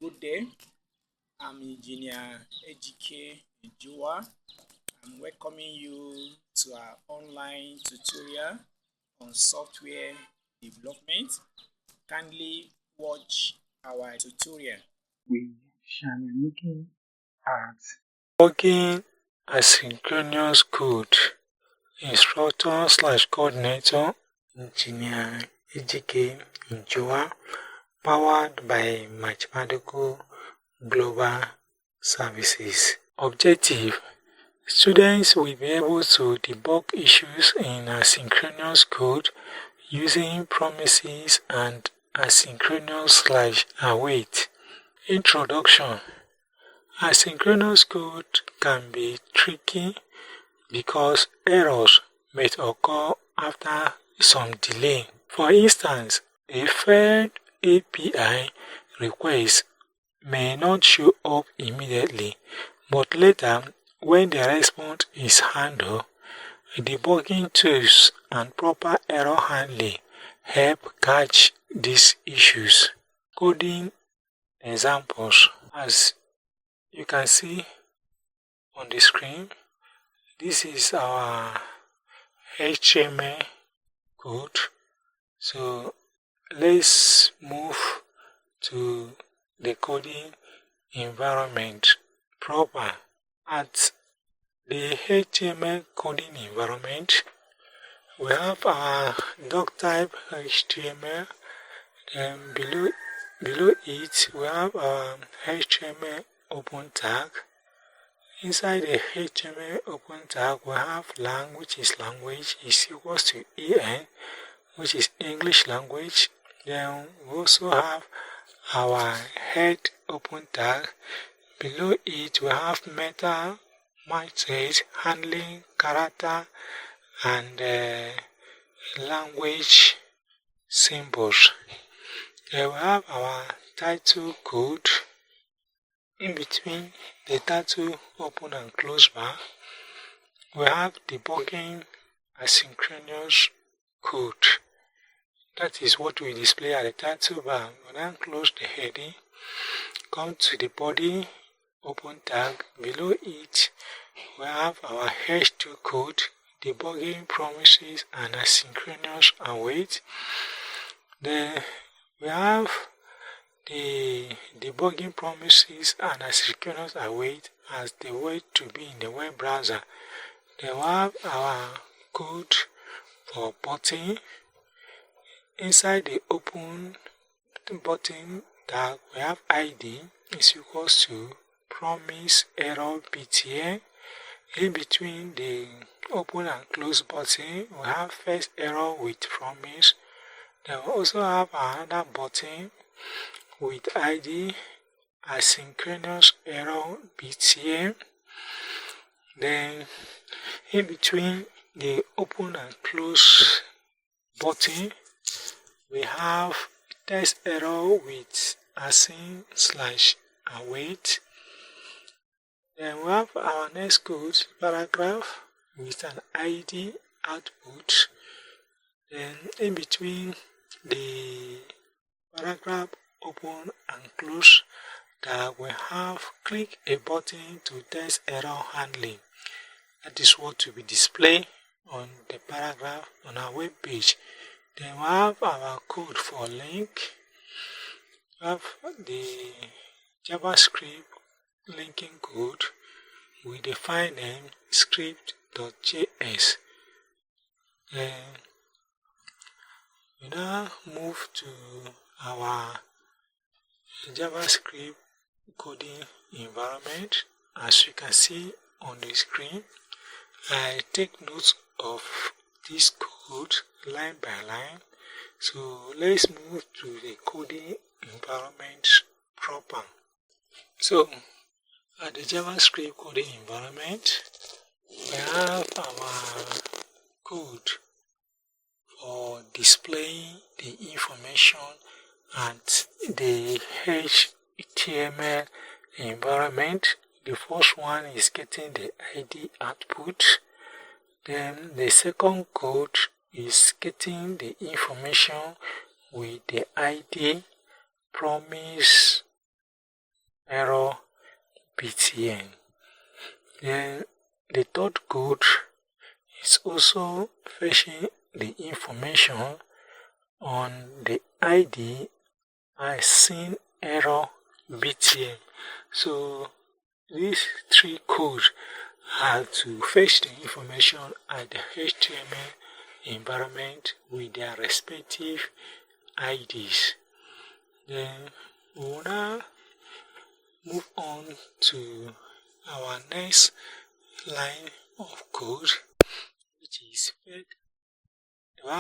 Good day, I'm Engineer Ejike Ejua. I'm welcoming you to our online tutorial on software development. Kindly watch our tutorial. We shall be looking at debugging asynchronous code. Instructor/coordinator Engineer Ejike Ejua, powered by Mathematical Global Services. Objective: students will be able to debug issues in asynchronous code using promises and asynchronous/await. Introduction: asynchronous code can be tricky because errors may occur after some delay. For instance, a failed API request may not show up immediately, but later, when the response is handled, debugging tools and proper error handling help catch these issues. Coding examples: as you can see on the screen, this is our HTML code. So let's move to the coding environment proper. At the HTML coding environment, we have our doc type HTML, and below it we have our HTML open tag. Inside the HTML open tag, we have lang, which is language, is equals to en, which is English language. Then we also have our head open tag. Below it, we have meta, message, handling, character, and language symbols. Then we have our title code. In between the title open and close bar, we have debugging asynchronous code. That is what we display at the title bar. We then close the heading, come to the body open tag. Below it, we have our H2 code, debugging promises and asynchronous await. Then we have the debugging promises and asynchronous await as the way to be in the web browser. Then we have our code for button. Inside the open button tag, we have ID is equals to promise error btn. In between the open and close button, we have first error with promise. Then we also have another button with ID asynchronous error btn. Then in between the open and close button, we have test error with async/await. Then we have our next code paragraph with an ID output. Then in between the paragraph open and close tag, we have click a button to test error handling. That is what will be displayed on the paragraph on our web page. Then we have our code for link. We have the JavaScript linking code with the file name script.js. Then we now move to our JavaScript coding environment. As you can see on the screen, I take notes of this code line by line. So let's move to the coding environment proper. So at the JavaScript coding environment, we have our code for displaying the information at the HTML environment. The first one is getting the ID output. Then the second code is getting the information with the ID, promise, error btn. Then the third code is also fetching the information on the ID Async error btn. So these three codes are to fetch the information at the HTML environment with their respective IDs. Then we will now move on to our next line of code, which is fake. We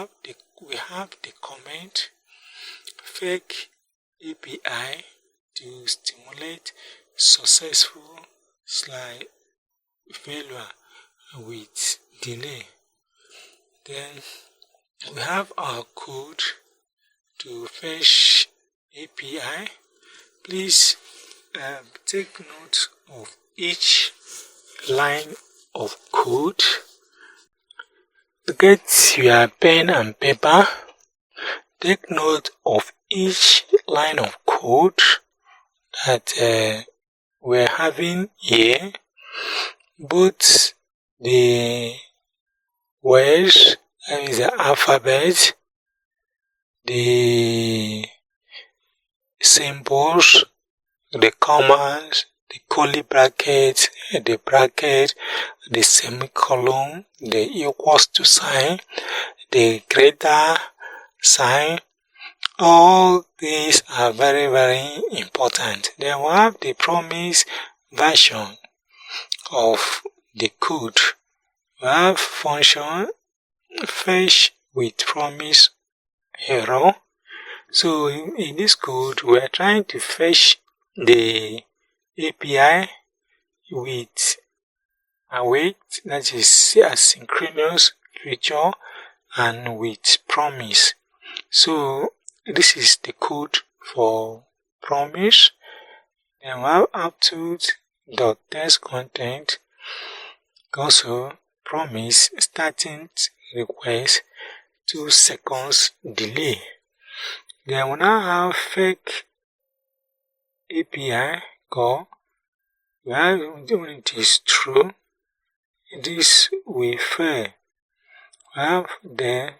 have the comment fake API to stimulate successful failure with delay. Then we have our code to fetch API. Please take note of each line of code. Get your pen and paper. Take note of each line of code that we're having here. Both the words, that is the alphabet, the symbols, the commas, the curly bracket, the semicolon, the equals to sign, the greater sign. All these are very, very important. Then we have the promise version of the code. We have function fetch with promise error. So in this code, we are trying to fetch the API with await, that is asynchronous feature, and with promise. So this is the code for promise. Then we have output.text content, also promise starting request 2 seconds delay. Then we now have fake API call. When it is true, this will fail. We have the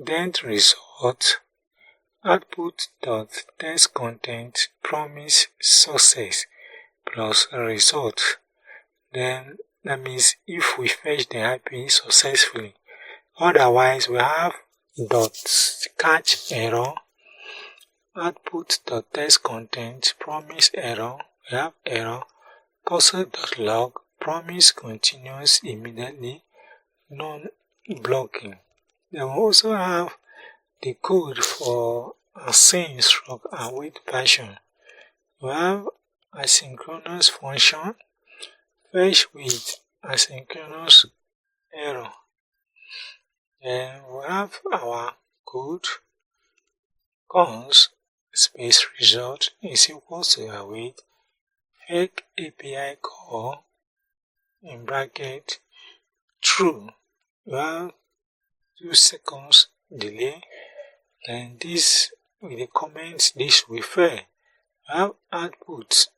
.dent result, output.text content promise success plus result. Then that means if we fetch the IP successfully. Otherwise, we have .catch error, output.text content promise error. We have error, cursor.log promise continues immediately, non-blocking. Then we also have the code for async/await version. We have asynchronous function fetch with asynchronous error. Then we have our code cons space result is equal to await fake API call in bracket true. We have 2 seconds delay. Then this with the comments, this will fail. We have output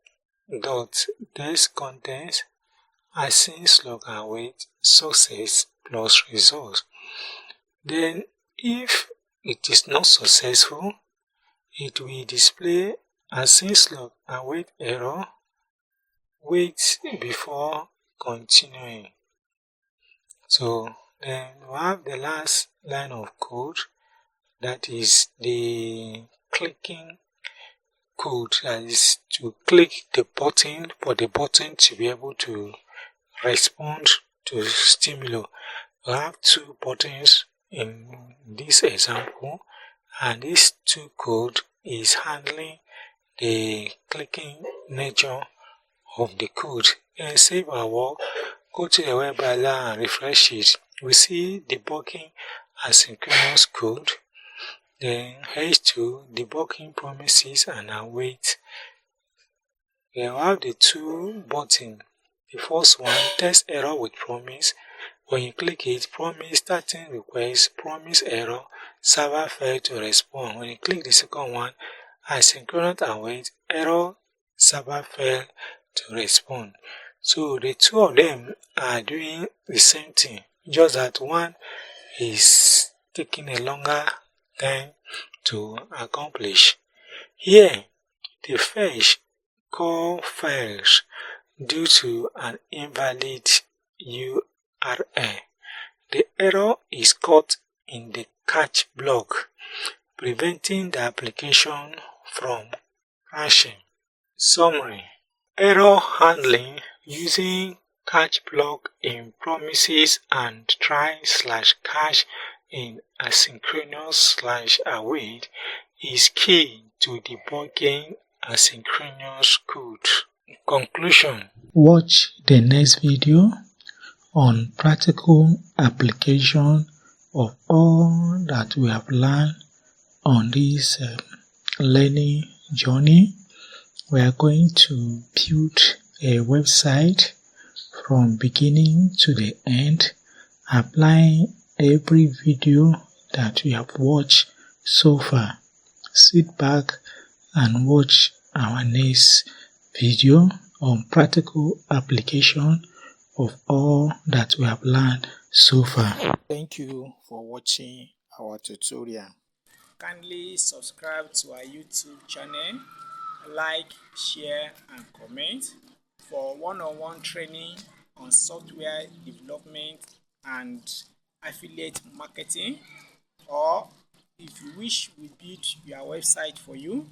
dot text content async/await success plus result. Then if it is not successful, it will display async/await error, wait before continuing. So then we have the last line of code, that is the clicking code, that is to click the button for the button to be able to respond to stimulus. We have 2 buttons in this example, and this 2 code is handling the clicking nature of the code. And save our work, go to the web browser and refresh it. We see debugging asynchronous code. Then H2 debugging promises and await. Then we have the 2 buttons. The first one, test error with promise. When you click it, promise starting request, promise error, server failed to respond. When you click the second one, asynchronous await, error server failed to respond. So the two of them are doing the same thing, just that one is taking a longer time to accomplish. Here, the fetch call fails due to an invalid URL. The error is caught in the catch block, preventing the application from crashing. Summary: error handling using catch block in promises and try/catch in asynchronous/await is key to debugging asynchronous code. Conclusion: watch the next video on practical application of all that we have learned on this learning journey. We are going to build a website from beginning to the end, applying every video that we have watched so far. Sit back and watch our next video on practical application of all that we have learned so far. Thank you for watching our tutorial. Kindly subscribe to our YouTube channel, like, share and comment for one-on-one training on software development and affiliate marketing, or if you wish we build your website for you,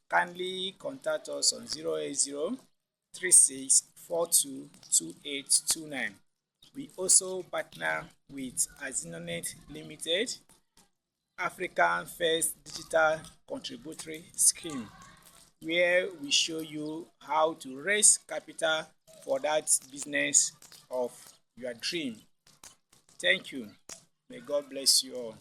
kindly contact us on 080-3642-2829. We also partner with Asynchronous Limited, African First Digital Contributory Scheme, where we show you how to raise capital for that business of your dream. Thank you. May God bless you all.